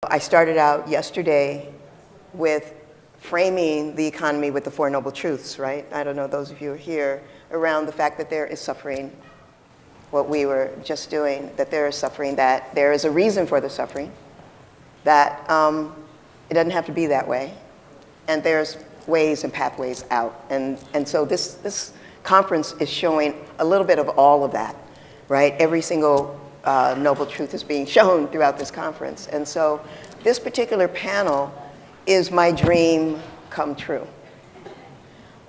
I started out yesterday with framing the economy with the Four Noble Truths, right? I don't know, those of you who are here, around the fact that there is suffering, what we were just doing, that there is suffering, that there is a reason for the suffering, that it doesn't have to be that way, and there's ways and pathways out. And so this conference is showing a little bit of all of that, right? Every single noble truth is being shown throughout this conference. And so this particular panel is my dream come true.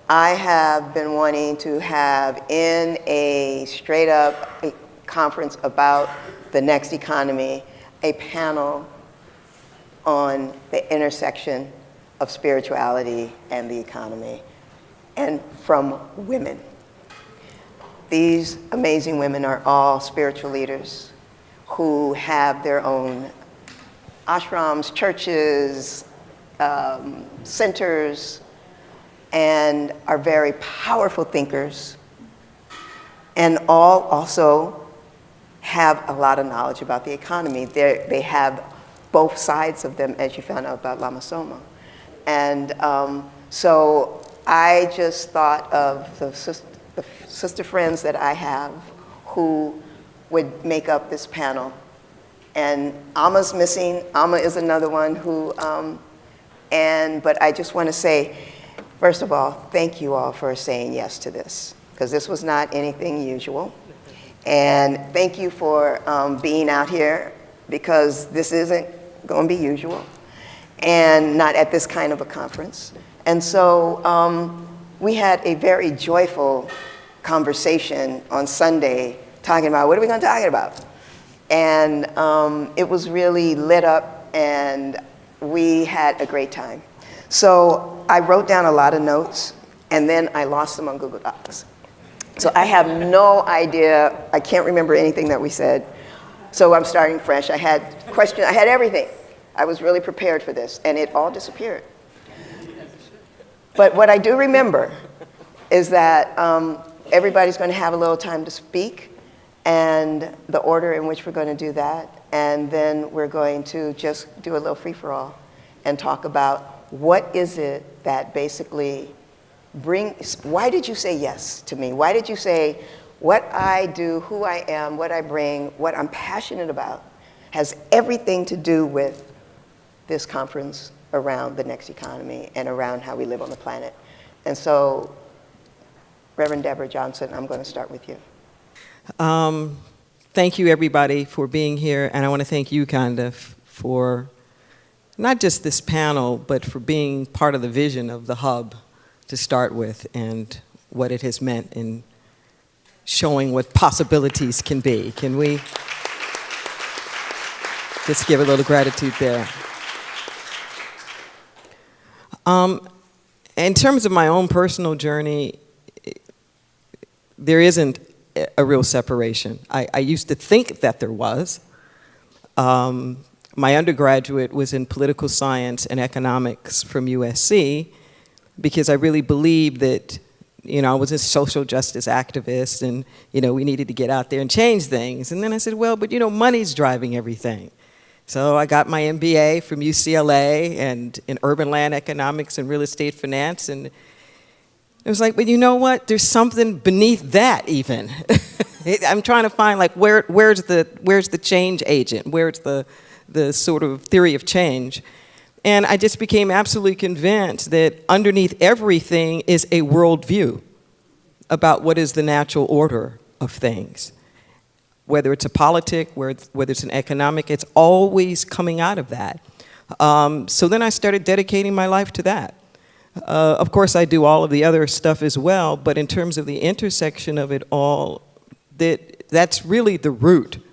I have been wanting to have in a straight up conference about the next economy, a panel on the intersection of spirituality and the economy, and from women. These amazing women are all spiritual leaders who have their own ashrams, churches, centers, and are very powerful thinkers, and all also have a lot of knowledge about the economy. They have both sides of them, as you found out about Lama Tsomo. And so I just thought of the sister friends that I have who would make up this panel. And Amma's missing. Amma is another one who, but I just want to say, first of all, thank you all for saying yes to this, because this was not anything usual. And thank you for being out here, because this isn't going to be usual, and not at this kind of a conference. And so we had a very joyful conversation on Sunday talking about, what are we going to talk about? And it was really lit up, and we had a great time. So I wrote down a lot of notes, and then I lost them on Google Docs. So I have no idea, I can't remember anything that we said. So I'm starting fresh. I had questions, I had everything. I was really prepared for this, and it all disappeared. But what I do remember is that everybody's going to have a little time to speak, and the order in which we're going to do that, and then we're going to just do a little free-for-all and talk about what is it that basically why did you say yes to me? Why did you say what I do, who I am, what I bring, what I'm passionate about has everything to do with this conference around the next economy and around how we live on the planet. And so, Reverend Deborah Johnson, I'm going to start with you. Thank you, everybody, for being here. And I want to thank you, Konda, for not just this panel, but for being part of the vision of the hub to start with, and what it has meant in showing what possibilities can be. Can we just give a little gratitude there? In terms of my own personal journey, there isn't a real separation. I used to think that there was. My undergraduate was in political science and economics from USC, because I really believed that, I was a social justice activist, and, we needed to get out there and change things. And then I said, well, but, money's driving everything. So I got my MBA from UCLA and in urban land economics and real estate finance, and it was like, but you know what? There's something beneath that even. I'm trying to find where's the change agent? Where's the sort of theory of change? And I just became absolutely convinced that underneath everything is a worldview about what is the natural order of things. Whether it's a politic, whether it's an economic, it's always coming out of that. So then I started dedicating my life to that. Of course, I do all of the other stuff as well, but in terms of the intersection of it all, that's really the root.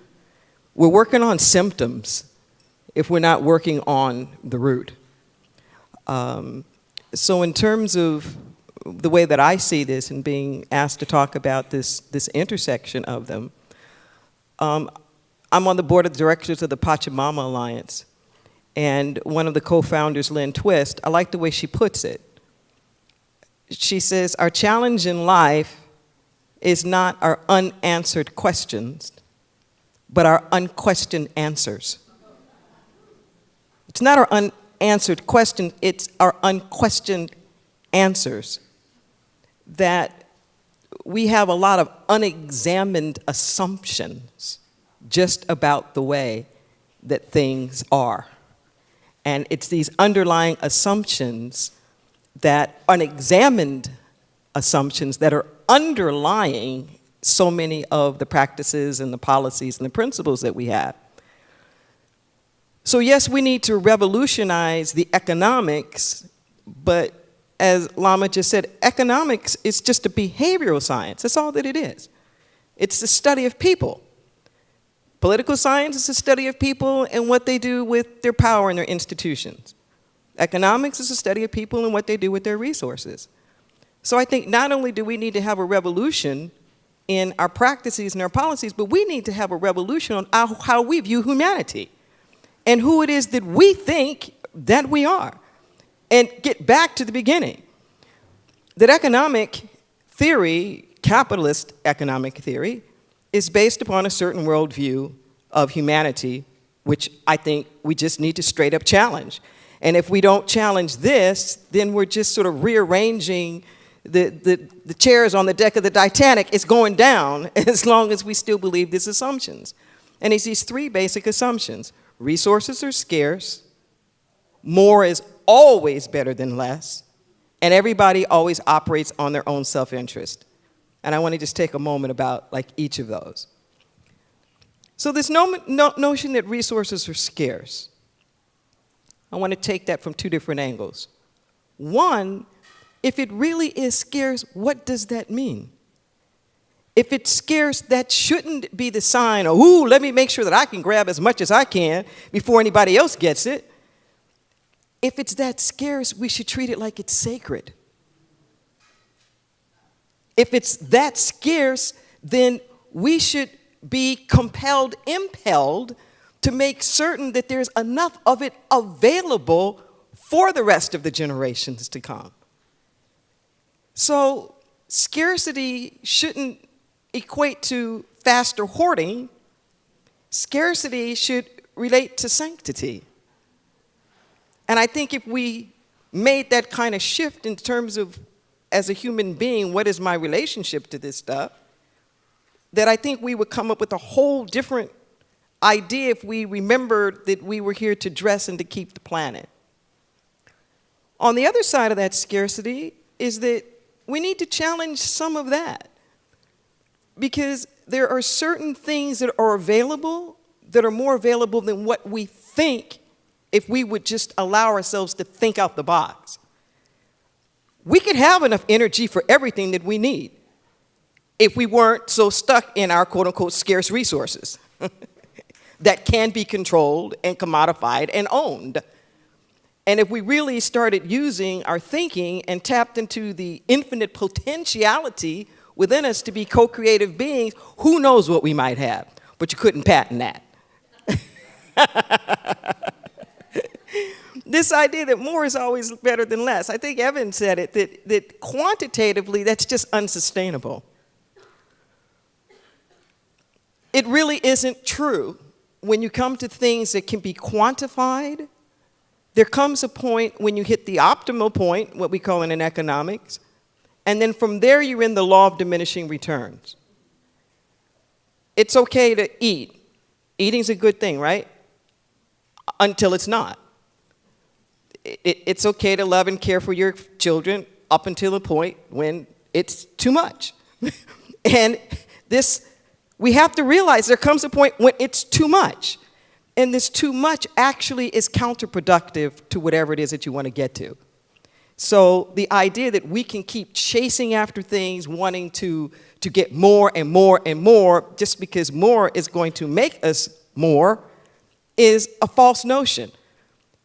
We're working on symptoms if we're not working on the root. So in terms of the way that I see this and being asked to talk about this intersection of them, I'm on the board of directors of the Pachamama Alliance, and one of the co-founders, Lynn Twist, I like the way she puts it. She says, our challenge in life is not our unanswered questions, but our unquestioned answers. It's not our unanswered question, it's our unquestioned answers. That we have a lot of unexamined assumptions just about the way that things are. And it's these underlying assumptions, that unexamined assumptions, that are underlying so many of the practices and the policies and the principles that we have. So yes, we need to revolutionize the economics, but as Lama just said, economics is just a behavioral science. That's all that it is. It's the study of people. Political science is the study of people and what they do with their power and their institutions. Economics is the study of people and what they do with their resources. So I think not only do we need to have a revolution in our practices and our policies, but we need to have a revolution on how we view humanity and who it is that we think that we are. And get back to the beginning. That economic theory, capitalist economic theory, is based upon a certain worldview of humanity, which I think we just need to straight up challenge. And if we don't challenge this, then we're just sort of rearranging the chairs on the deck of the Titanic. It's going down as long as we still believe these assumptions. And it's these three basic assumptions. Resources are scarce, more is always better than less, and everybody always operates on their own self-interest. And I want to just take a moment about like each of those. So this notion that resources are scarce, I want to take that from two different angles. One, if it really is scarce, what does that mean? If it's scarce, that shouldn't be the sign of, ooh, let me make sure that I can grab as much as I can before anybody else gets it. If it's that scarce, we should treat it like it's sacred. If it's that scarce, then we should be impelled to make certain that there's enough of it available for the rest of the generations to come. So scarcity shouldn't equate to faster hoarding. Scarcity should relate to sanctity. And I think if we made that kind of shift in terms of, as a human being, what is my relationship to this stuff, that I think we would come up with a whole different idea if we remembered that we were here to dress and to keep the planet. On the other side of that scarcity is that we need to challenge some of that, because there are certain things that are available that are more available than what we think if we would just allow ourselves to think out the box. We could have enough energy for everything that we need if we weren't so stuck in our quote-unquote scarce resources that can be controlled and commodified and owned. And if we really started using our thinking and tapped into the infinite potentiality within us to be co-creative beings, who knows what we might have, but you couldn't patent that. This idea that more is always better than less. I think Evan said it, that quantitatively, that's just unsustainable. It really isn't true. When you come to things that can be quantified, there comes a point when you hit the optimal point, what we call in economics, and then from there you're in the law of diminishing returns. It's okay to eat. Eating's a good thing, right? Until it's not. It's okay to love and care for your children up until the point when it's too much. And we have to realize there comes a point when it's too much. And this too much actually is counterproductive to whatever it is that you want to get to. So the idea that we can keep chasing after things, wanting to get more and more and more, just because more is going to make us more, is a false notion.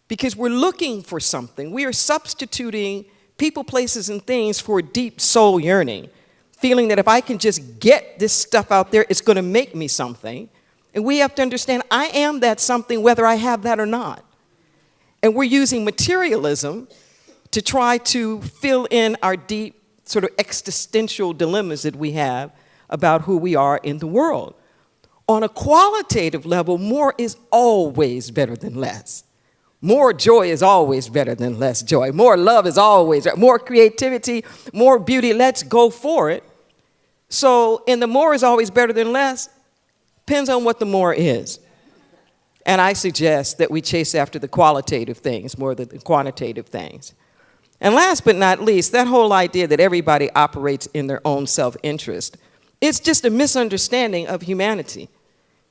Because we're looking for something. We are substituting people, places, and things for a deep soul yearning, feeling that if I can just get this stuff out there, it's going to make me something. And we have to understand I am that something whether I have that or not. And we're using materialism to try to fill in our deep sort of existential dilemmas that we have about who we are in the world. On a qualitative level, more is always better than less. More joy is always better than less joy. More love is always, more creativity, more beauty. Let's go for it. So, and the more is always better than less, depends on what the more is. And I suggest that we chase after the qualitative things more than the quantitative things. And last but not least, that whole idea that everybody operates in their own self-interest, it's just a misunderstanding of humanity.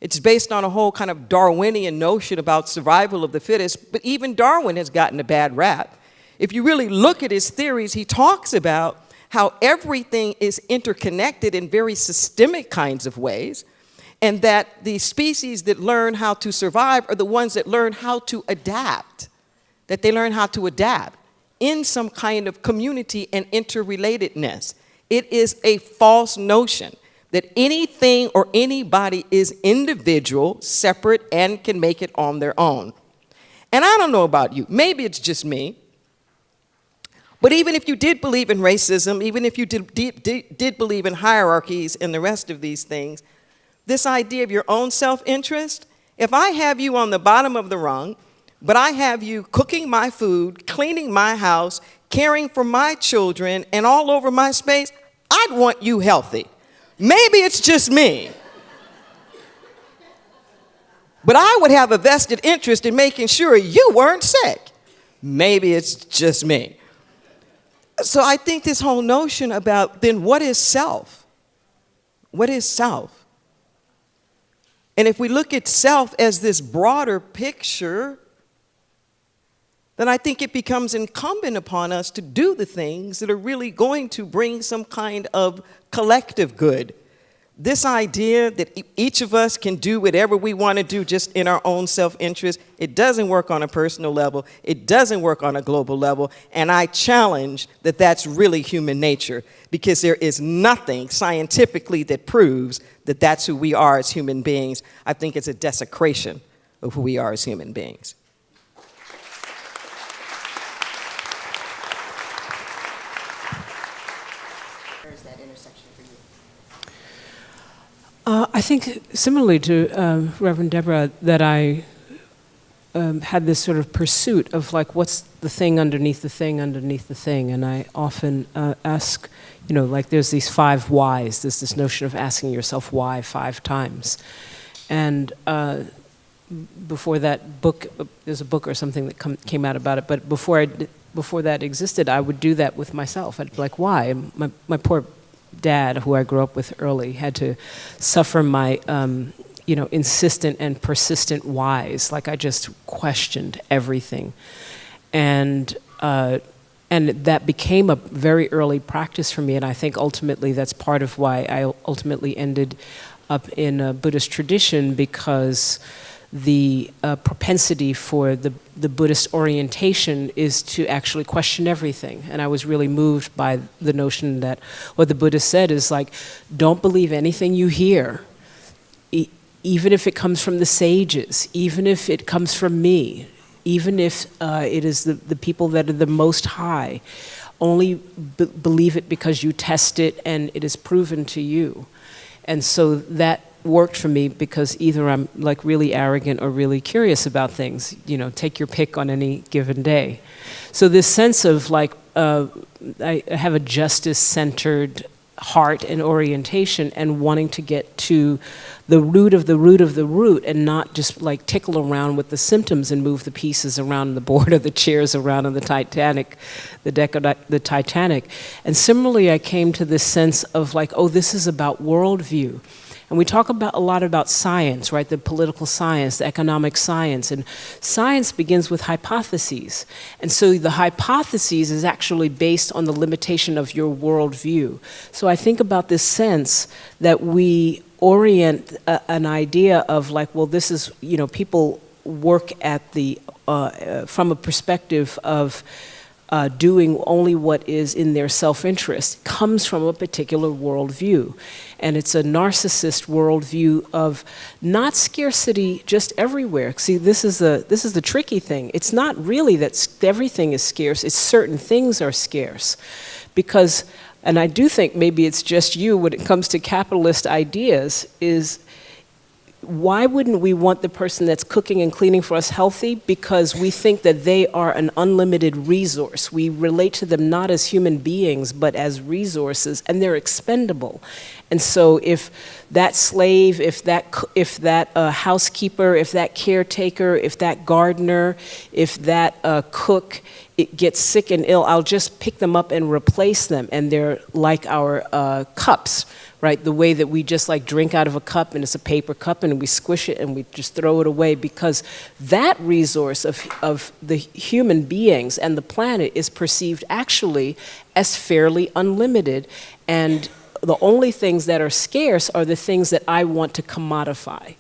It's based on a whole kind of Darwinian notion about survival of the fittest, but even Darwin has gotten a bad rap. If you really look at his theories, he talks about how everything is interconnected in very systemic kinds of ways, and that the species that learn how to survive are the ones that learn how to adapt, that they learn how to adapt in some kind of community and interrelatedness. It is a false notion that anything or anybody is individual, separate, and can make it on their own. And I don't know about you, maybe it's just me, but even if you did believe in racism, even if you did believe in hierarchies and the rest of these things, this idea of your own self-interest, if I have you on the bottom of the rung, but I have you cooking my food, cleaning my house, caring for my children, and all over my space, I'd want you healthy. Maybe it's just me. But I would have a vested interest in making sure you weren't sick. Maybe it's just me. So I think this whole notion about then what is self? What is self? And if we look at self as this broader picture, then I think it becomes incumbent upon us to do the things that are really going to bring some kind of collective good. This idea that each of us can do whatever we want to do just in our own self-interest, it doesn't work on a personal level, it doesn't work on a global level, and I challenge that that's really human nature, because there is nothing scientifically that proves that that's who we are as human beings. I think it's a desecration of who we are as human beings. I think similarly to Reverend Deborah, that I had this sort of pursuit of like, what's the thing underneath the thing underneath the thing? And I often ask, you know, like there's these 5 whys. There's this notion of asking yourself why 5 times. And before that book, there's a book or something that came out about it, but before that existed, I would do that with myself. I'd be like, why? And my poor dad, who I grew up with early, had to suffer my, insistent and persistent whys. Like I just questioned everything, and that became a very early practice for me. And I think ultimately that's part of why I ultimately ended up in a Buddhist tradition, because the propensity for the Buddhist orientation is to actually question everything. And I was really moved by the notion that what the Buddha said is like, don't believe anything you hear, even if it comes from the sages, even if it comes from me, even if it is the people that are the most high. Only believe it because you test it and it is proven to you. And so that worked for me, because either I'm like really arrogant or really curious about things, take your pick on any given day. So this sense of like, I have a justice-centered heart and orientation, and wanting to get to the root of the root of the root, and not just like tickle around with the symptoms and move the pieces around the board or the chairs around on the Titanic, the deck of the Titanic. And similarly, I came to this sense of like, oh, this is about worldview. And we talk a lot about science, right? The political science, the economic science. And science begins with hypotheses. And so the hypotheses is actually based on the limitation of your worldview. So I think about this sense that we orient an idea of like, well, this is, people work at from a perspective of doing only what is in their self-interest, comes from a particular worldview. And it's a narcissist worldview of not scarcity just everywhere. See, this is the tricky thing. It's not really that everything is scarce, it's certain things are scarce. Because, and I do think maybe it's just you when it comes to capitalist ideas, is why wouldn't we want the person that's cooking and cleaning for us healthy? Because we think that they are an unlimited resource. We relate to them not as human beings, but as resources, and they're expendable. And so if that slave, if that housekeeper, if that caretaker, if that gardener, if that cook, it gets sick and ill, I'll just pick them up and replace them. And they're like our cups, right? The way that we just like drink out of a cup, and it's a paper cup, and we squish it and we just throw it away, because that resource of the human beings and the planet is perceived actually as fairly unlimited. And the only things that are scarce are the things that I want to commodify.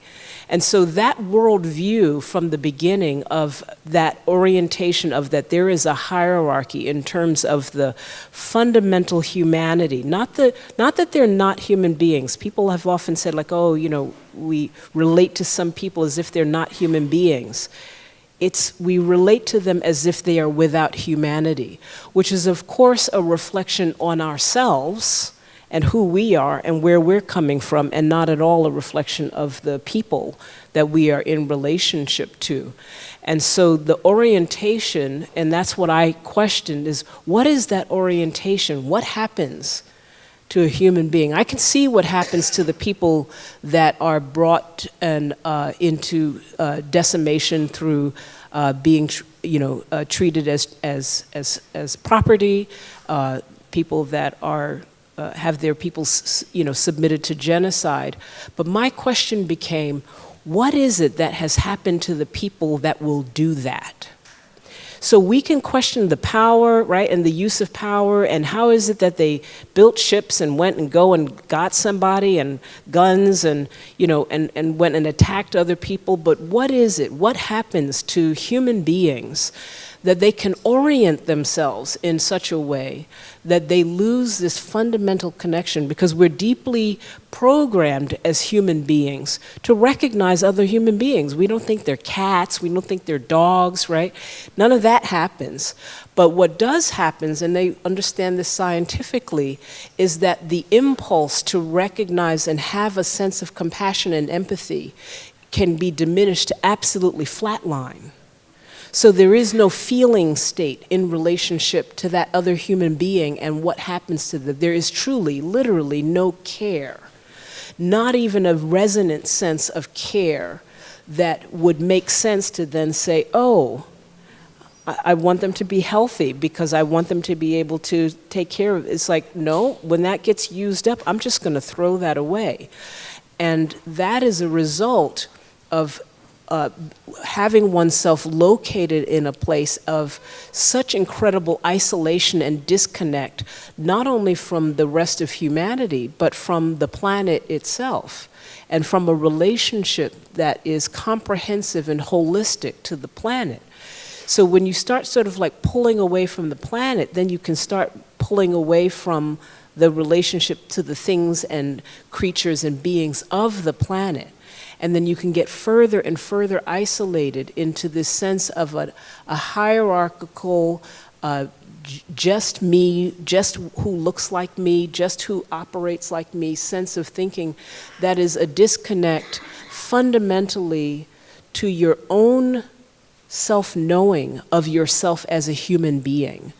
And so that worldview from the beginning, of that orientation of that there is a hierarchy in terms of the fundamental humanity, not that they're not human beings. People have often said like, oh, you know, we relate to some people as if they're not human beings. We relate to them as if they are without humanity, which is of course a reflection on ourselves and who we are and where we're coming from, and not at all a reflection of the people that we are in relationship to. And so the orientation, and that's what I questioned, is what is that orientation? What happens to a human being? I can see what happens to the people that are brought into decimation through being treated as property, people that are have their people, submitted to genocide. But my question became, what is it that has happened to the people that will do that? So we can question the power, right, and the use of power, and how is it that they built ships and went and got somebody, and guns, and went and attacked other people. But what is it? What happens to human beings that they can orient themselves in such a way that they lose this fundamental connection? Because we're deeply programmed as human beings to recognize other human beings. We don't think they're cats, we don't think they're dogs, right? None of that happens. But what does happen, and they understand this scientifically, is that the impulse to recognize and have a sense of compassion and empathy can be diminished to absolutely flatline. So there is no feeling state in relationship to that other human being and what happens to them. There is truly, literally no care, not even a resonant sense of care that would make sense to then say, oh, I want them to be healthy because I want them to be able to take care of it. It's like, no, when that gets used up, I'm just going to throw that away. And that is a result of having oneself located in a place of such incredible isolation and disconnect, not only from the rest of humanity, but from the planet itself, and from a relationship that is comprehensive and holistic to the planet. So when you start sort of like pulling away from the planet, then you can start pulling away from the relationship to the things and creatures and beings of the planet. And then you can get further and further isolated into this sense of a hierarchical, just me, just who looks like me, just who operates like me, sense of thinking that is a disconnect fundamentally to your own self-knowing of yourself as a human being.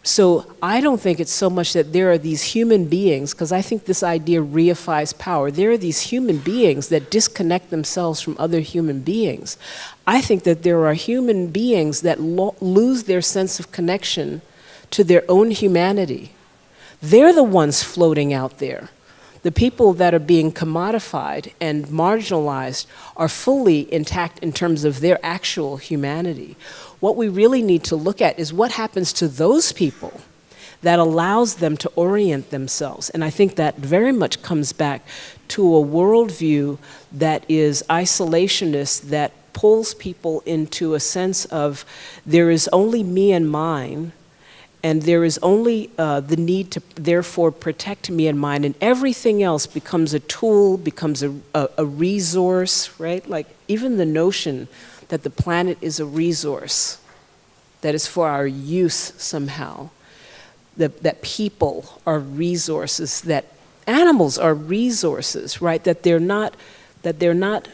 So I don't think it's so much that there are these human beings, because I think this idea reifies power. There are these human beings that disconnect themselves from other human beings. I think that there are human beings that lose their sense of connection to their own humanity. They're the ones floating out there. The people that are being commodified and marginalized are fully intact in terms of their actual humanity. What we really need to look at is what happens to those people that allows them to orient themselves. And I think that very much comes back to a worldview that is isolationist, that pulls people into a sense of there is only me and mine, and there is only the need to therefore protect me and mine, and everything else becomes a tool, becomes a resource, right? Like even the notion that the planet is a resource that is for our use somehow, that people are resources, that animals are resources, right? That they're not that they're not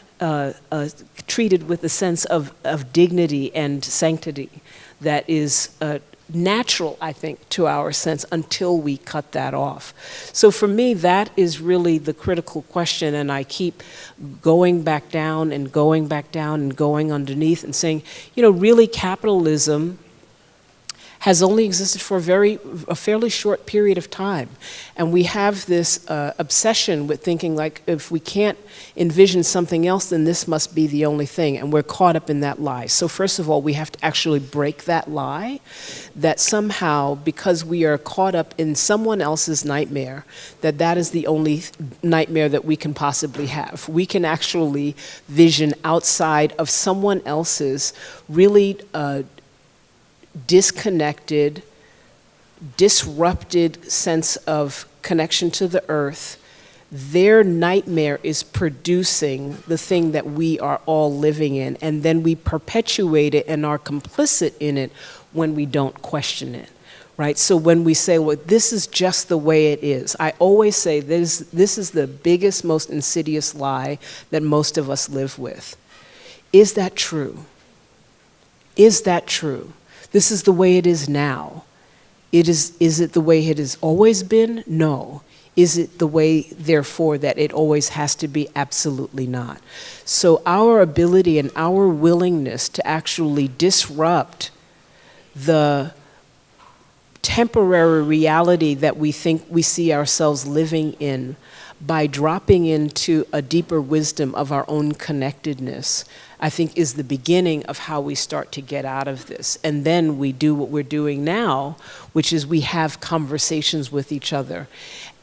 treated with a sense of dignity and sanctity that is natural, I think, to our sense until we cut that off. So for me, that is really the critical question, and I keep going back down and going back down and going underneath and saying, really capitalism has only existed for a fairly short period of time. And we have this obsession with thinking like, if we can't envision something else, then this must be the only thing. And we're caught up in that lie. So first of all, we have to actually break that lie, that somehow, because we are caught up in someone else's nightmare, that is the only nightmare that we can possibly have. We can actually vision outside of someone else's really disconnected, disrupted sense of connection to the earth. Their nightmare is producing the thing that we are all living in, and then we perpetuate it and are complicit in it when we don't question it, right? So when we say, well, this is just the way it is, I always say this is the biggest, most insidious lie that most of us live with. Is that true? Is that true? This is the way it is now. Is it the way it has always been? No. Is it the way, therefore, that it always has to be? Absolutely not. So our ability and our willingness to actually disrupt the temporary reality that we think we see ourselves living in by dropping into a deeper wisdom of our own connectedness, I think is the beginning of how we start to get out of this. And then we do what we're doing now, which is we have conversations with each other.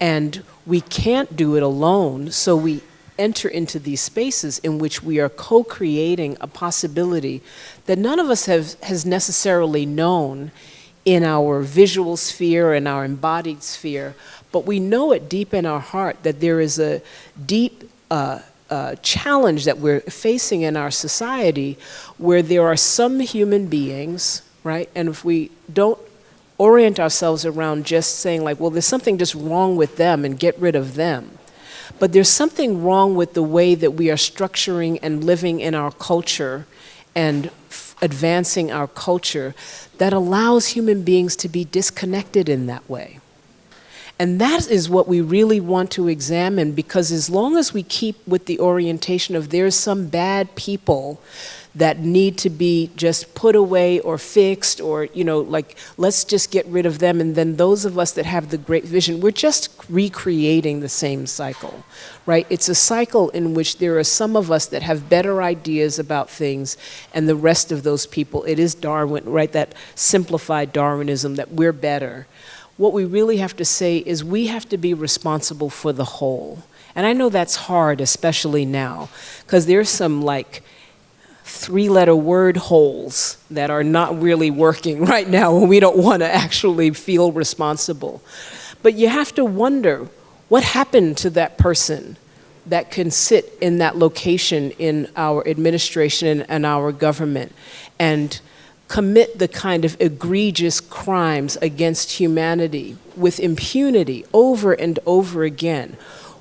And we can't do it alone, so we enter into these spaces in which we are co-creating a possibility that none of us has necessarily known in our visual sphere and our embodied sphere, but we know it deep in our heart that there is a deep challenge that we're facing in our society where there are some human beings, right? And if we don't orient ourselves around just saying like, well, there's something just wrong with them and get rid of them. But there's something wrong with the way that we are structuring and living in our culture and advancing our culture that allows human beings to be disconnected in that way. And that is what we really want to examine, because as long as we keep with the orientation of there's some bad people that need to be just put away or fixed, or, like, let's just get rid of them, and then those of us that have the great vision, we're just recreating the same cycle, right? It's a cycle in which there are some of us that have better ideas about things, and the rest of those people, it is Darwin, right? That simplified Darwinism, that we're better. What we really have to say is we have to be responsible for the whole. And I know that's hard, especially now, because there's some like 3-letter word holes that are not really working right now when we don't want to actually feel responsible. But you have to wonder, what happened to that person that can sit in that location in our administration and our government and commit the kind of egregious crimes against humanity with impunity over and over again?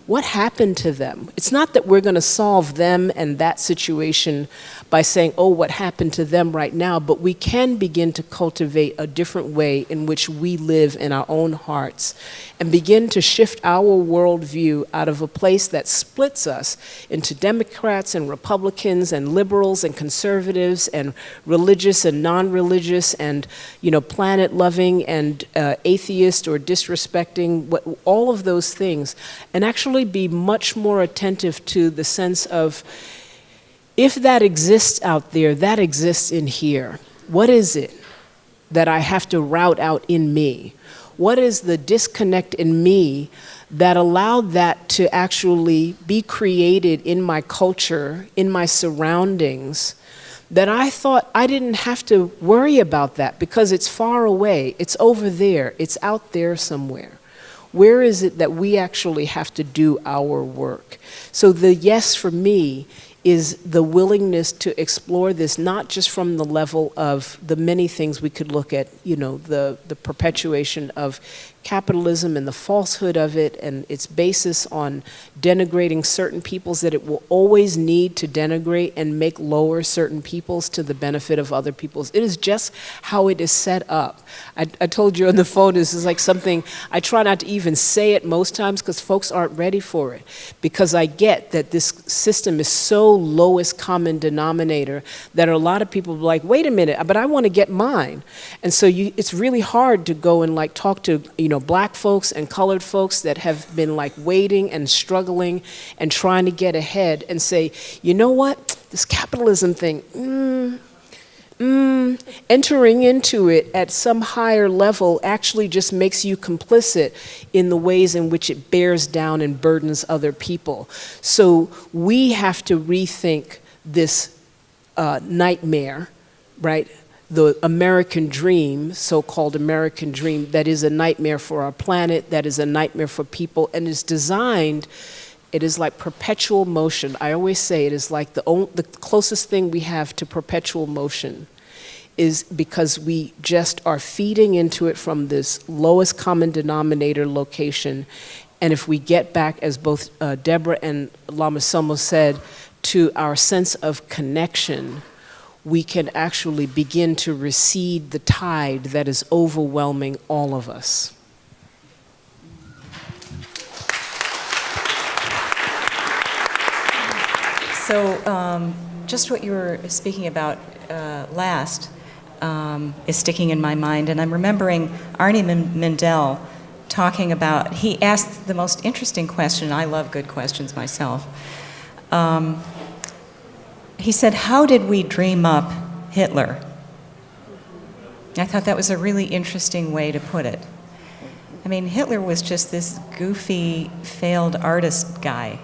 What happened to them? It's not that we're going to solve them and that situation by saying, oh, what happened to them right now, but we can begin to cultivate a different way in which we live in our own hearts and begin to shift our worldview out of a place that splits us into Democrats and Republicans and liberals and conservatives and religious and non-religious and, planet-loving and atheist or disrespecting, all of those things, and actually be much more attentive to the sense of, if that exists out there, that exists in here. What is it that I have to rout out in me? What is the disconnect in me that allowed that to actually be created in my culture, in my surroundings, that I thought I didn't have to worry about that because it's far away, it's over there, it's out there somewhere? Where is it that we actually have to do our work? So the yes for me is the willingness to explore this, not just from the level of the many things we could look at, the perpetuation of capitalism and the falsehood of it and its basis on denigrating certain peoples that it will always need to denigrate and make lower certain peoples to the benefit of other peoples. It is just how it is set up. I told you on the phone, this is like something, I try not to even say it most times because folks aren't ready for it, because I get that this system is so lowest common denominator that a lot of people are like, wait a minute, but I want to get mine. And so it's really hard to go and like talk to, black folks and colored folks that have been like waiting and struggling and trying to get ahead and say, you know what, this capitalism thing, entering into it at some higher level actually just makes you complicit in the ways in which it bears down and burdens other people. So we have to rethink this nightmare, right? The American dream, so-called American dream, that is a nightmare for our planet, that is a nightmare for people, and is designed, it is like perpetual motion. I always say it is like the closest thing we have to perpetual motion is because we just are feeding into it from this lowest common denominator location. And if we get back, as both Deborah and Lama Tsomo said, to our sense of connection, we can actually begin to recede the tide that is overwhelming all of us. So just what you were speaking about last is sticking in my mind, and I'm remembering Arnie Mindell talking about, he asked the most interesting question. I love good questions myself. He said, how did we dream up Hitler? I thought that was a really interesting way to put it. I mean, Hitler was just this goofy, failed artist guy.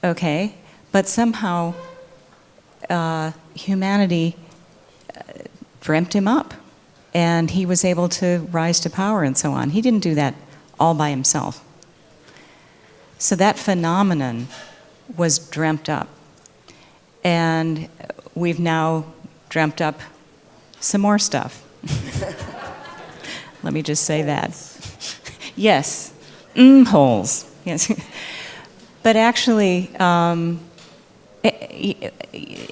Okay, but somehow humanity dreamt him up, and he was able to rise to power and so on. He didn't do that all by himself. So that phenomenon was dreamt up. And we've now dreamt up some more stuff. Let me just say that. Yes, holes. Yes. But actually,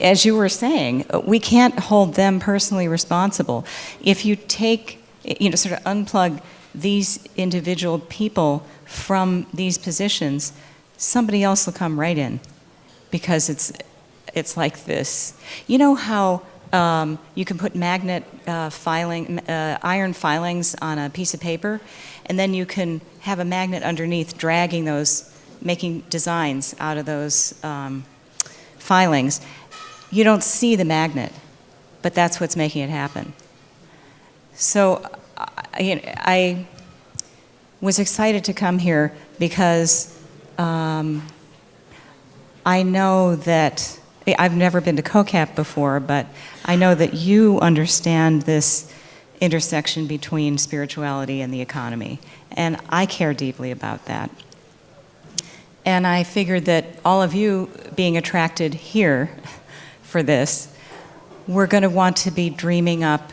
as you were saying, we can't hold them personally responsible. If you take, sort of unplug these individual people from these positions, somebody else will come right in, because it's like this. You know how you can put iron filings on a piece of paper, and then you can have a magnet underneath dragging those, making designs out of those filings. You don't see the magnet, but that's what's making it happen. So I was excited to come here because I know that, I've never been to COCAP before, but I know that you understand this intersection between spirituality and the economy, and I care deeply about that. And I figured that all of you being attracted here for this, we're going to want to be dreaming up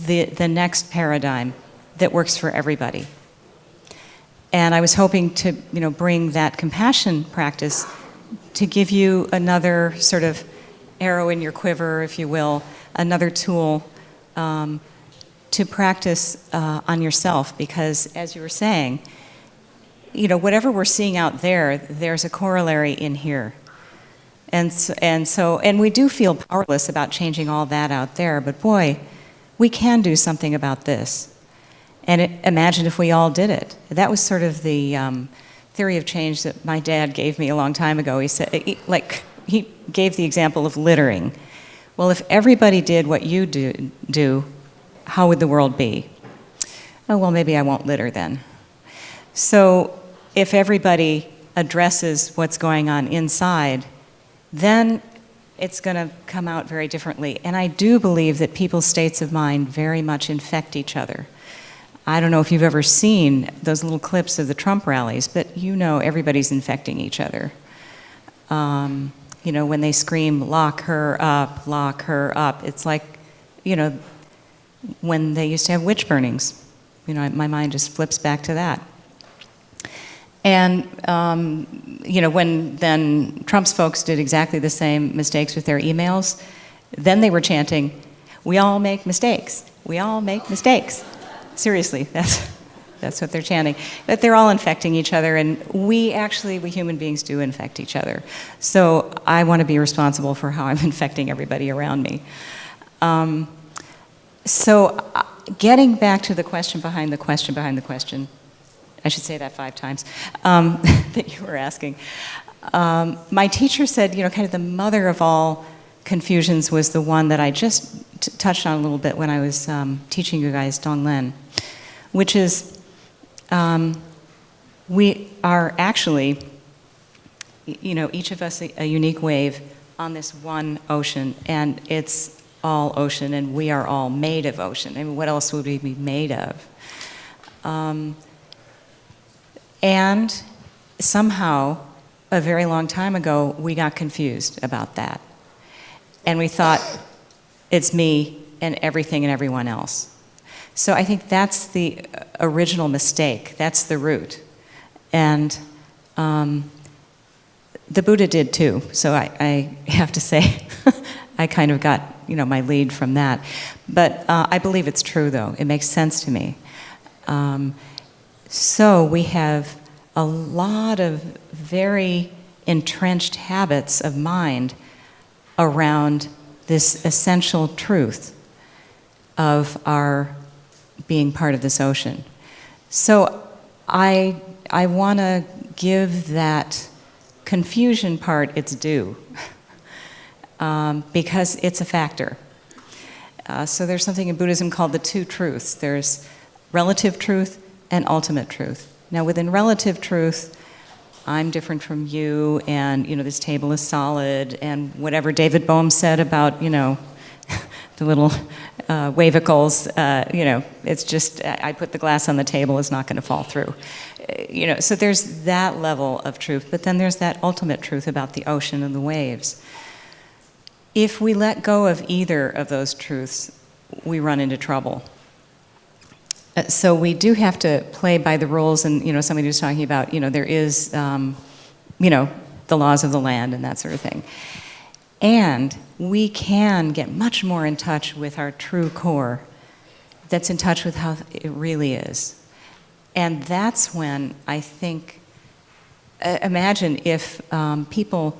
the next paradigm that works for everybody. And I was hoping to, bring that compassion practice to give you another sort of arrow in your quiver, if you will, another tool to practice on yourself, because as you were saying, whatever we're seeing out there, there's a corollary in here. And we do feel powerless about changing all that out there, but boy, we can do something about this. And imagine if we all did it. That was sort of the theory of change that my dad gave me a long time ago. He said, he gave the example of littering. Well, if everybody did what you do, how would the world be? Oh, well, maybe I won't litter then. So if everybody addresses what's going on inside, then it's going to come out very differently. And I do believe that people's states of mind very much infect each other. I don't know if you've ever seen those little clips of the Trump rallies, but everybody's infecting each other. When they scream, lock her up, it's like, when they used to have witch burnings. My mind just flips back to that. And, when then Trump's folks did exactly the same mistakes with their emails, then they were chanting, we all make mistakes. We all make mistakes. Seriously, that's what they're chanting. But they're all infecting each other, and we human beings do infect each other. So I want to be responsible for how I'm infecting everybody around me. Getting back to the question behind the question behind the question, I should say that 5 times, that you were asking. My teacher said, kind of the mother of all confusions was the one that I just touched on a little bit when I was teaching you guys Donglen, which is we are actually, each of us a unique wave on this one ocean, and it's all ocean, and we are all made of ocean. I mean, what else would we be made of? And somehow, a very long time ago, we got confused about that. And we thought, it's me and everything and everyone else. So I think that's the original mistake. That's the root. And the Buddha did too. So I have to say, I kind of got, my lead from that. But I believe it's true, though. It makes sense to me. So we have a lot of very entrenched habits of mind around this essential truth of our being part of this ocean. So I want to give that confusion part its due, because it's a factor. So there's something in Buddhism called the 2 truths. There's relative truth and ultimate truth. Now, within relative truth, I'm different from you, and, this table is solid, and whatever David Bohm said about, the little wavicles, it's just, I put the glass on the table, it's not going to fall through. So there's that level of truth, but then there's that ultimate truth about the ocean and the waves. If we let go of either of those truths, we run into trouble. So we do have to play by the rules, and somebody was talking about there is the laws of the land and that sort of thing, and we can get much more in touch with our true core, that's in touch with how it really is, and that's when I think, imagine if people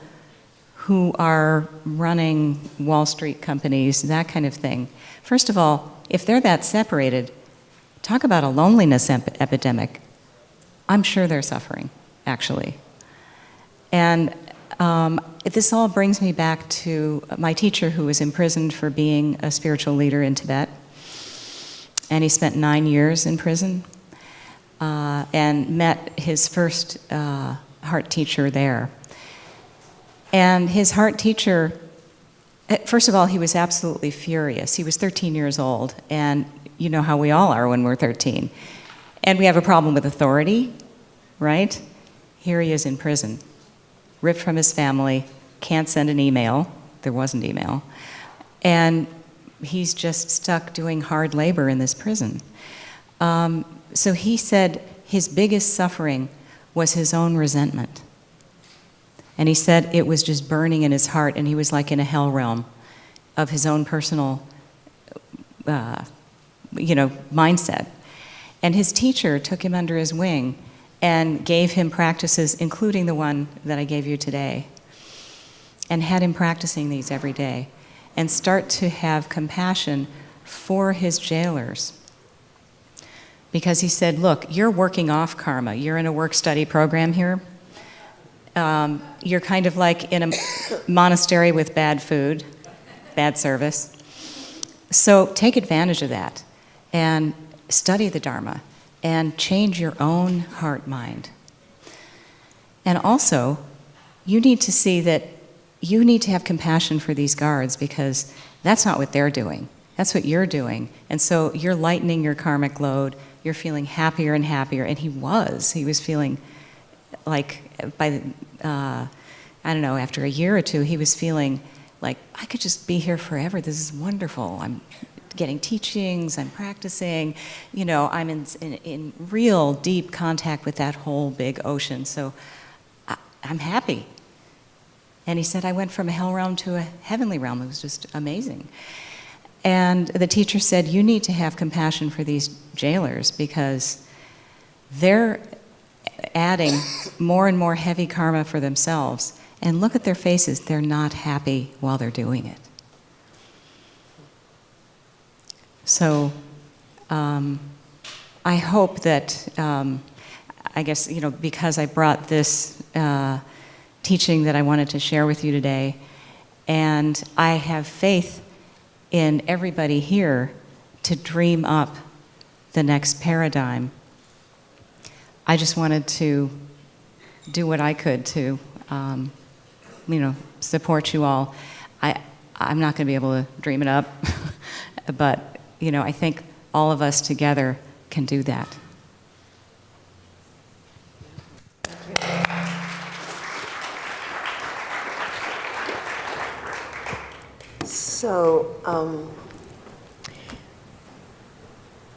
who are running Wall Street companies, that kind of thing, first of all, if they're that separated. Talk about a loneliness epidemic. I'm sure they're suffering, actually. And this all brings me back to my teacher, who was imprisoned for being a spiritual leader in Tibet. And he spent 9 years in prison and met his first heart teacher there. And his heart teacher, first of all, he was absolutely furious. He was 13 years old, and you know how we all are when we're 13. And we have a problem with authority, right? Here he is in prison, ripped from his family, can't send an email. There wasn't email. And he's just stuck doing hard labor in this prison. So he said his biggest suffering was his own resentment. And he said it was just burning in his heart, and he was like in a hell realm of his own personal mindset. And his teacher took him under his wing and gave him practices, including the one that I gave you today, and had him practicing these every day, and start to have compassion for his jailers. Because he said, look, you're working off karma. You're in a work-study program here. You're kind of like in a monastery with bad food, bad service. So take advantage of that and study the Dharma and change your own heart mind. And also, you need to see that you need to have compassion for these guards, because that's not what they're doing. That's what you're doing. And so you're lightening your karmic load. You're feeling happier and happier. And he was feeling like I don't know, after a year or two, he was feeling like, I could just be here forever. This is wonderful. I'm getting teachings, I'm practicing, I'm in real deep contact with that whole big ocean. So I'm happy. And he said, I went from a hell realm to a heavenly realm. It was just amazing. And the teacher said, you need to have compassion for these jailers because they're adding more and more heavy karma for themselves. And look at their faces. They're not happy while they're doing it. So I hope that, I guess, because I brought this teaching that I wanted to share with you today, and I have faith in everybody here to dream up the next paradigm. I just wanted to do what I could to, support you all. I'm not going to be able to dream it up, but I think all of us together can do that. So,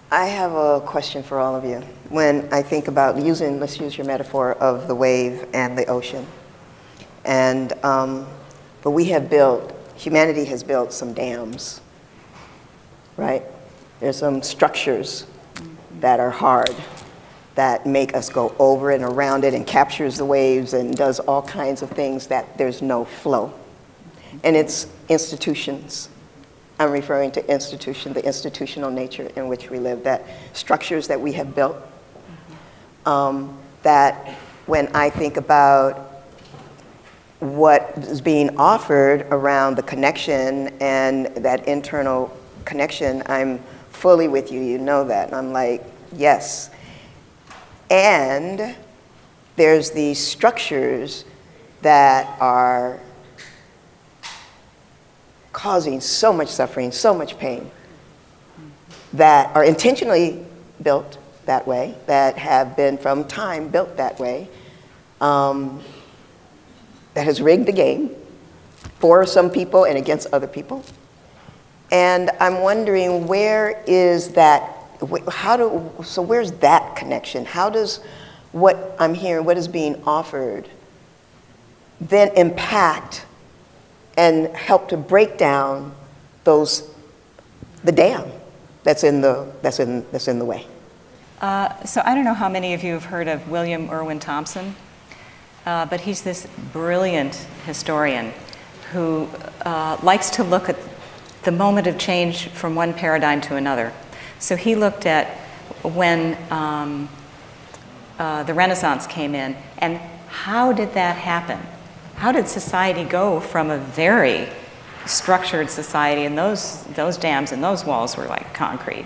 I have a question for all of you. When I think about let's use your metaphor of the wave and the ocean. And, but humanity has built some dams, right? There's some structures that are hard, that make us go over and around it and captures the waves and does all kinds of things that there's no flow. And it's institutions. I'm referring to the institutional nature in which we live, that structures that we have built, that when I think about what is being offered around the connection and that internal connection, I'm fully with you, you know that. And I'm like, yes. And there's these structures that are causing so much suffering, so much pain, that are intentionally built that way, that have been from time built that way, that has rigged the game for some people and against other people. And I'm wondering, where is that, so where's that connection? How does what I'm hearing, what is being offered, then impact and help to break down the dam that's in the way? So I don't know how many of you have heard of William Irwin Thompson, but he's this brilliant historian who likes to look at the moment of change from one paradigm to another. So he looked at when the Renaissance came in, and how did that happen? How did society go from a very structured society, and those dams and those walls were like concrete?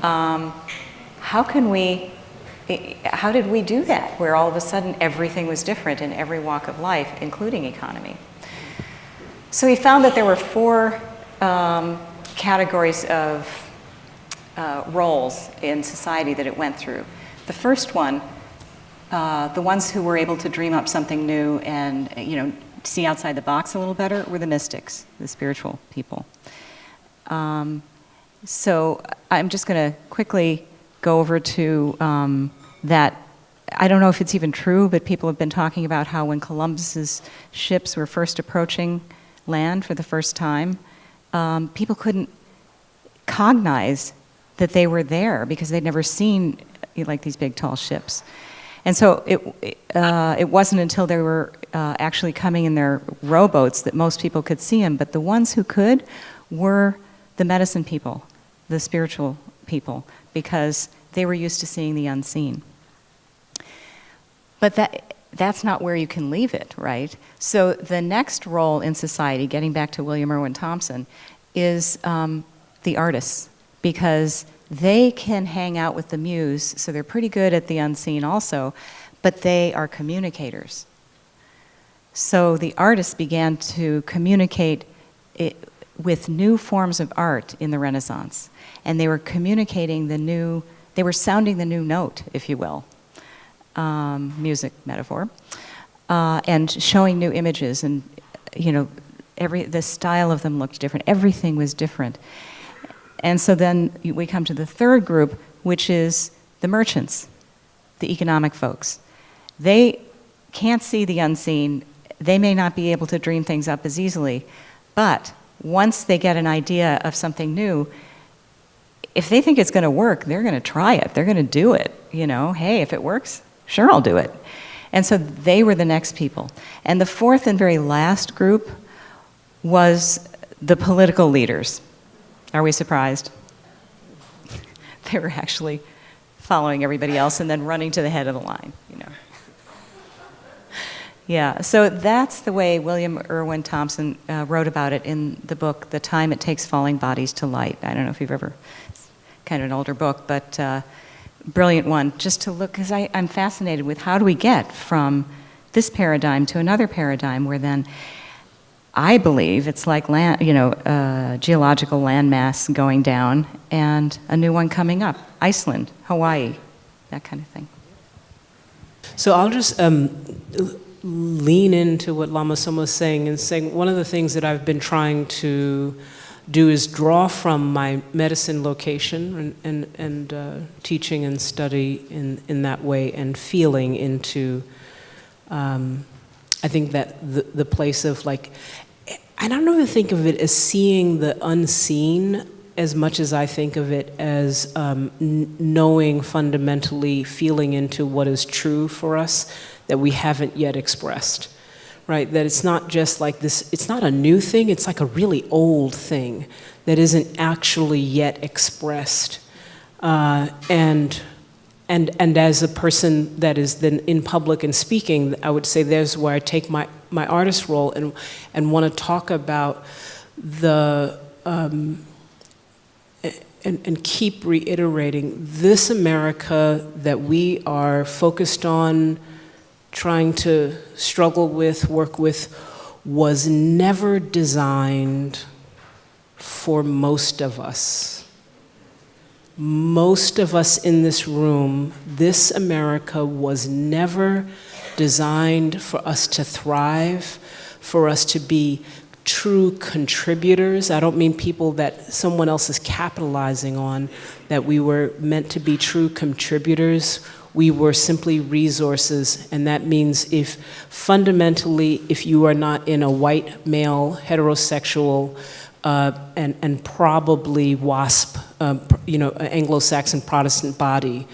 How did we do that, where all of a sudden everything was different in every walk of life, including economy? So he found that there were four categories of roles in society that it went through. The first one, the ones who were able to dream up something new and see outside the box a little better, were the mystics, the spiritual people. So I'm just going to quickly go over to that. I don't know if it's even true, but people have been talking about how when Columbus's ships were first approaching land for the first time, people couldn't cognize that they were there because they'd never seen like these big tall ships. And so it wasn't until they were actually coming in their rowboats that most people could see them. But the ones who could were the medicine people, the spiritual people, because they were used to seeing the unseen. But that's not where you can leave it, right? So the next role in society, getting back to William Irwin Thompson, is the artists, because they can hang out with the muse, so they're pretty good at the unseen also, but they are communicators. So the artists began to communicate with new forms of art in the Renaissance, and they were communicating they were sounding the new note, if you will, music metaphor. and showing new images, and the style of them looked different. Everything was different. And so then we come to the third group, which is the merchants, the economic folks. They can't see the unseen. They may not be able to dream things up as easily, but once they get an idea of something new, if they think it's going to work, they're going to try it. They're going to do it. Hey, if it works, sure, I'll do it. And so they were the next people. And the fourth and very last group was the political leaders. Are we surprised? They were actually following everybody else and then running to the head of the line, Yeah, so that's the way William Irwin Thompson wrote about it in the book, The Time It Takes Falling Bodies to Light. I don't know if you've ever, it's kind of an older book, but brilliant one, just to look, because I'm fascinated with how do we get from this paradigm to another paradigm where then I believe it's like geological landmass going down and a new one coming up. Iceland, Hawaii, that kind of thing. So I'll just lean into what Lama Tsomo was saying and saying one of the things that I've been trying to do is draw from my medicine location and teaching and study in that way and feeling into, I think that the place of I don't even think of it as seeing the unseen as much as I think of it as knowing fundamentally, feeling into what is true for us that we haven't yet expressed, right? That it's not just like this, it's not a new thing, it's like a really old thing that isn't actually yet expressed. And as a person that is then in public and speaking, I would say there's where I take my artist role and want to talk about the, and keep reiterating this America that we are focused on, trying to struggle with, work with, was never designed for most of us. Most of us in this room, this America was never designed for us to thrive, for us to be true contributors. I don't mean people that someone else is capitalizing on, that we were meant to be true contributors. We were simply resources, and that means if you are not in a white male heterosexual and probably WASP, Anglo-Saxon Protestant body.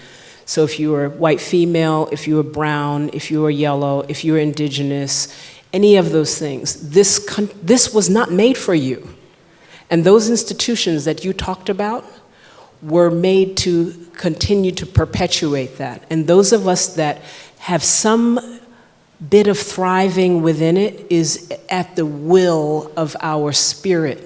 So if you are white female, if you are brown, if you are yellow, if you are indigenous, any of those things, this was not made for you. And those institutions that you talked about were made to continue to perpetuate that. And those of us that have some bit of thriving within it is at the will of our spirit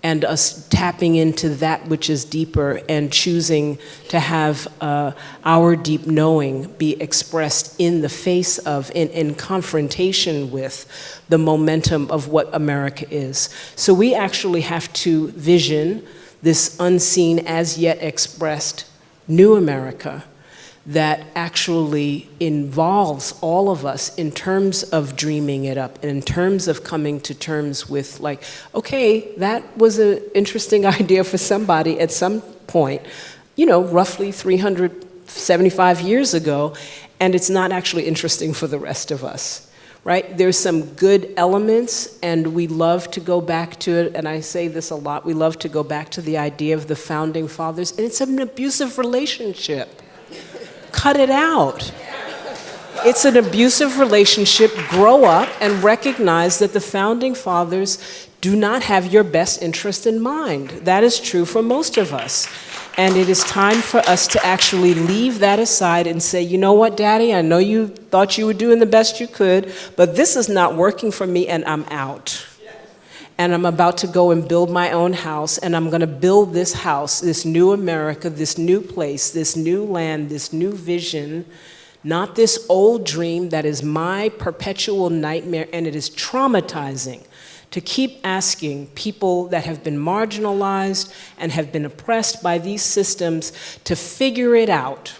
and us tapping into that which is deeper and choosing to have our deep knowing be expressed in the face of, in confrontation with the momentum of what America is. So we actually have to vision this unseen, as yet expressed new America that actually involves all of us in terms of dreaming it up and in terms of coming to terms with okay, that was an interesting idea for somebody at some point, roughly 375 years ago, and it's not actually interesting for the rest of us. Right? There's some good elements, and we love to go back to it, and I say this a lot, we love to go back to the idea of the founding fathers, and it's an abusive relationship. Cut it out. It's an abusive relationship. Grow up and recognize that the founding fathers do not have your best interest in mind. That is true for most of us. And it is time for us to actually leave that aside and say, you know what, Daddy, I know you thought you were doing the best you could, but this is not working for me and I'm out. And I'm about to go and build my own house, and I'm gonna build this house, this new America, this new place, this new land, this new vision, not this old dream that is my perpetual nightmare, and it is traumatizing to keep asking people that have been marginalized and have been oppressed by these systems to figure it out,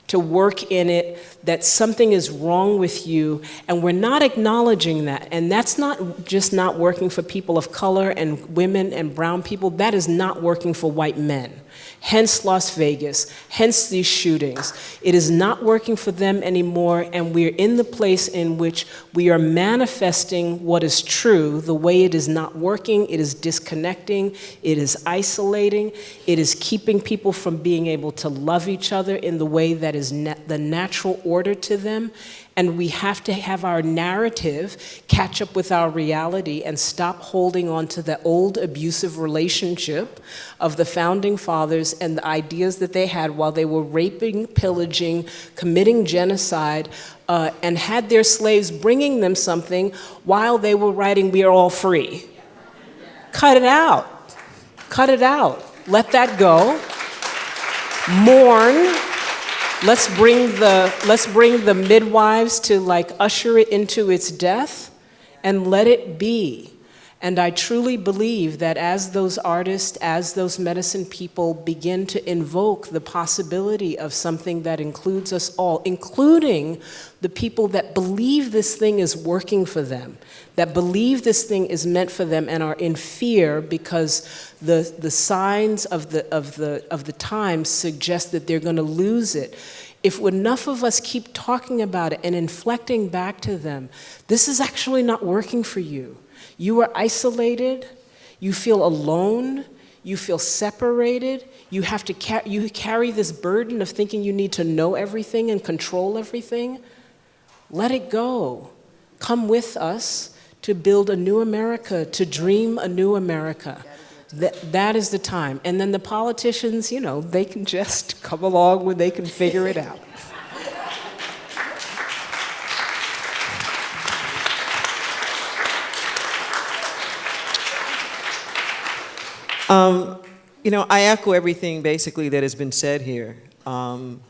to work in it. that something is wrong with you, and we're not acknowledging that. And that's not just not working for people of color and women and brown people, that is not working for white men. Hence Las Vegas, hence these shootings. It is not working for them anymore, and we're in the place in which we are manifesting what is true the way it is not working. It is disconnecting, it is isolating, it is keeping people from being able to love each other in the way that is the natural order to them. And we have to have our narrative catch up with our reality and stop holding on to the old abusive relationship of the founding fathers and the ideas that they had while they were raping, pillaging, committing genocide, and had their slaves bringing them something while they were writing, "We are all free." Cut it out. Cut it out. Let that go. Mourn. Let's bring the midwives to like usher it into its death and let it be. And I truly believe that as those artists, as those medicine people begin to invoke the possibility of something that includes us all, including the people that believe this thing is working for them, that believe this thing is meant for them and are in fear because the signs of the times suggest that they're going to lose it. If enough of us keep talking about it and inflecting back to them, this is actually not working for you. You are isolated, you feel alone, you feel separated, you have to you carry this burden of thinking you need to know everything and control everything. Let it go. Come with us to build a new America, to dream a new America. That is the time. And then the politicians, you know, they can just come along when they can figure it out. You know, I echo everything basically that has been said here. And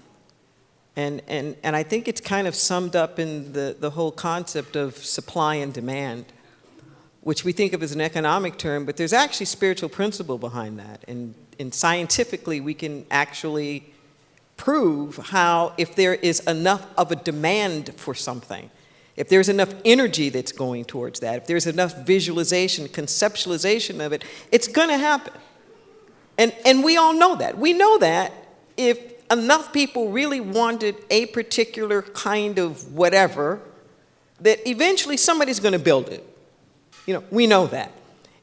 I think it's kind of summed up in the whole concept of supply and demand, which we think of as an economic term, but there's actually spiritual principle behind that. And scientifically, we can actually prove how if there is enough of a demand for something, if there's enough energy that's going towards that, if there's enough visualization, conceptualization of it, it's gonna happen. And we all know that. We know that if enough people really wanted a particular kind of whatever, that eventually somebody's gonna build it. You know, we know that.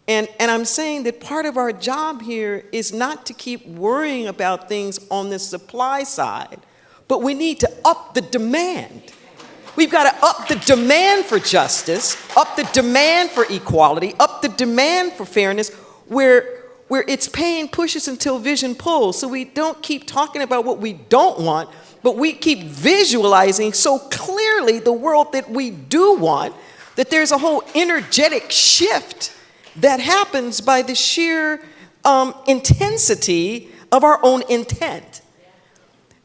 And I'm saying that part of our job here is not to keep worrying about things on the supply side, but we need to up the demand. We've got to up the demand for justice, up the demand for equality, up the demand for fairness, where it's pain pushes until vision pulls. So we don't keep talking about what we don't want, but we keep visualizing so clearly the world that we do want, that there's a whole energetic shift that happens by the sheer intensity of our own intent.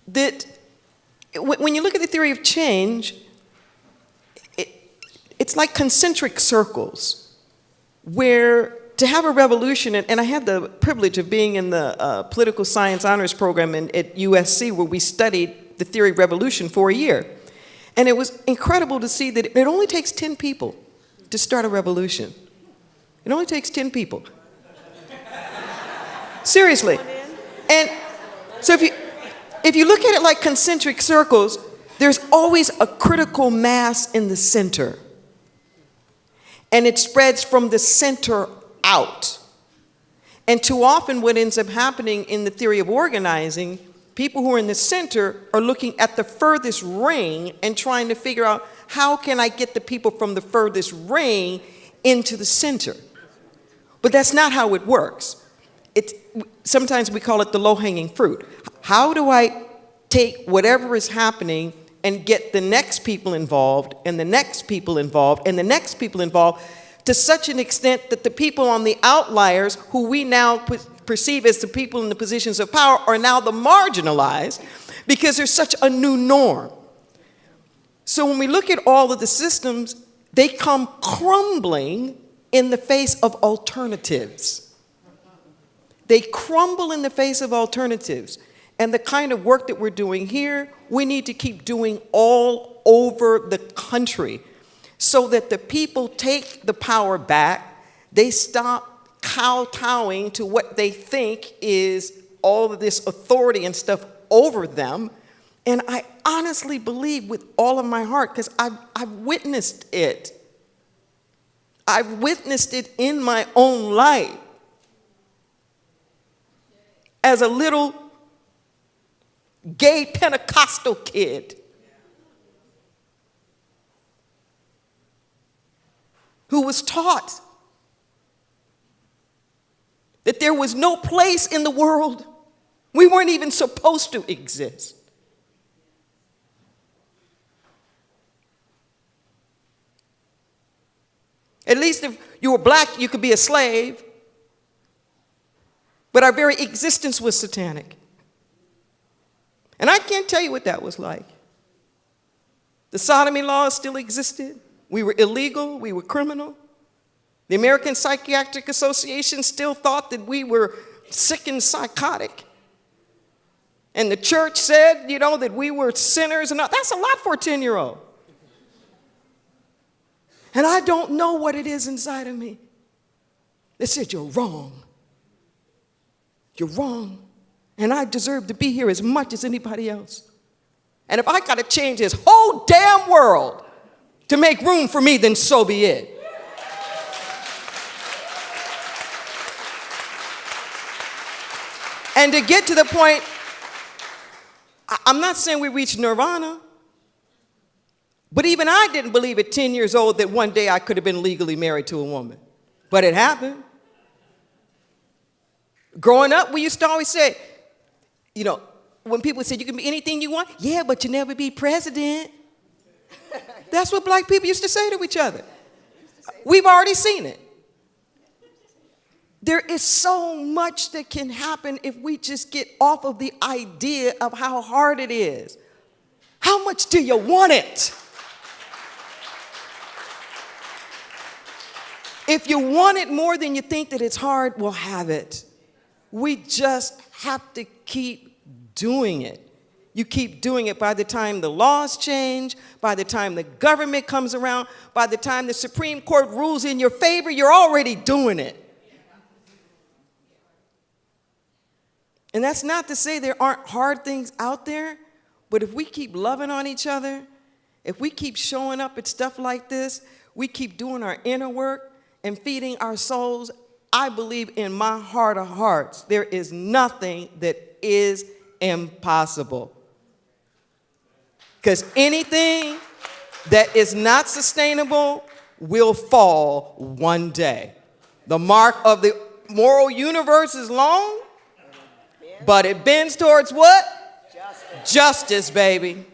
That when you look at the theory of change, it's like concentric circles, where to have a revolution, and I had the privilege of being in the political science honors program at USC, where we studied the theory of revolution for a year. And it was incredible to see that it only takes 10 people to start a revolution. It only takes 10 people. Seriously. And so if you look at it like concentric circles, there's always a critical mass in the center. And it spreads from the center out. And too often what ends up happening in the theory of organizing, people who are in the center are looking at the furthest ring and trying to figure out, how can I get the people from the furthest ring into the center? But that's not how it works. Sometimes we call it the low-hanging fruit. How do I take whatever is happening and get the next people involved, and the next people involved, and the next people involved, to such an extent that the people on the outliers, who we now perceive as the people in the positions of power, are now the marginalized, because there's such a new norm. So when we look at all of the systems, they come crumbling in the face of alternatives. They crumble in the face of alternatives. and the kind of work that we're doing here, we need to keep doing all over the country so that the people take the power back. They stop kowtowing to what they think is all of this authority and stuff over them. And I honestly believe with all of my heart, because I've witnessed it. I've witnessed it in my own life. As a little gay Pentecostal kid who was taught that there was no place in the world. We weren't even supposed to exist. At least if you were black, you could be a slave. But our very existence was satanic. And I can't tell you what that was like. The sodomy laws still existed. We were illegal. We were criminal. The American Psychiatric Association still thought that we were sick and psychotic. And the church said, that we were sinners. And that's a lot for a 10-year-old. And I don't know what it is inside of me that said, you're wrong. You're wrong. And I deserve to be here as much as anybody else. And if I got to change this whole damn world to make room for me, then so be it. And to get to the point, I'm not saying we reached nirvana, but even I didn't believe at 10 years old that one day I could have been legally married to a woman. But it happened. Growing up, we used to always say, when people said you can be anything you want, yeah, but you never be president. That's what black people used to say to each other. We've already seen it. There is so much that can happen if we just get off of the idea of how hard it is. How much do you want it? If you want it more than you think that it's hard, we'll have it. We just have to keep doing it. You keep doing it by the time the laws change, by the time the government comes around, by the time the Supreme Court rules in your favor, you're already doing it. And that's not to say there aren't hard things out there, but if we keep loving on each other, if we keep showing up at stuff like this, we keep doing our inner work and feeding our souls, I believe in my heart of hearts, there is nothing that is impossible. Because anything that is not sustainable will fall one day. The mark of the moral universe is long, but it bends towards what? Justice, baby.